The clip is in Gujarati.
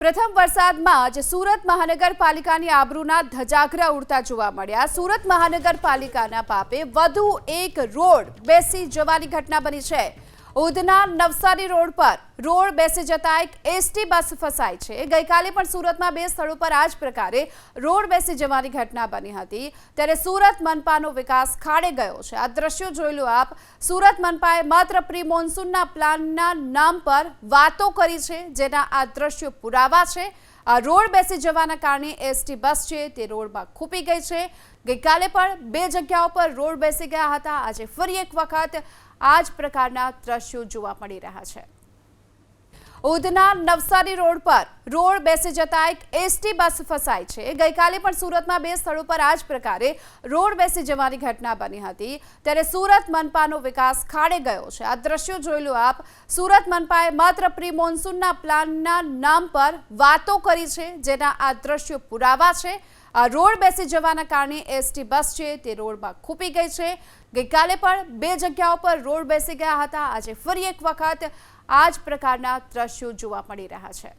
પ્રથમ વરસાદમાં જ સુરત મહાનગરપાલિકાની આબરૂના ધજાગરા ઉડતા જોવા મળ્યા। સુરત મહાનગરપાલિકાના પાપે વધુ એક રોડ બેસી જવાની ઘટના બની છે। ઉધના નવસારી રોડ પર રોડ બેસી જતા એક એસટી બસ ફસાઈ છે। ગઈકાલે પણ સુરતમાં બે સ્થળો પર આ જ પ્રકારે રોડ બેસી જવાની ઘટના બની હતી। ત્યારે સુરત મનપાનો વિકાસ ખાડે ગયો છે। આ દ્રશ્યો જોઈ લો આપ। સુરત મનપાએ માત્ર પ્રી મોન્સૂનના પ્લાનના નામ પર વાતો કરી છે, જેના આ દ્રશ્યો પુરાવા છે। આ રોડ બેસી જવાના કારણે એસટી બસ છે તે રોડમાં ખૂપી ગઈ છે। ગઈકાલે પણ બે જગ્યાઓ પર રોડ બેસી ગયા હતા। આજે ફરી એક વખત આ જ પ્રકારના દ્રશ્યો જોવા મળી રહ્યા છે। ઉધના નવસારી રોડ પર રોડ બેસી જતા એક એસટી બસ ફસાઈ છે। ગઈકાલે પણ સુરતમાં બે સ્થળો પર આ જ પ્રકારે રોડ બેસી જવાની ઘટના બની હતી। ત્યારે સુરત મનપાનો વિકાસ ખાડે ગયો છે। આ દ્રશ્યો જોઈ લો આપ। સુરત મનપાએ માત્ર પ્રી મોન્સૂનના પ્લાનના નામ પર વાતો કરી છે, જેના આ દ્રશ્યો પુરાવા છે। આ રોડ બેસી જવાના કારણે એસટી બસ છે તે રોડમાં ખૂપી ગઈ છે। ગઈકાલે પણ બે જગ્યાઓ પર રોડ બેસી ગયા હતા। આજે ફરી એક વખત આ જ પ્રકારના દ્રશ્યો જોવા મળી રહ્યા છે।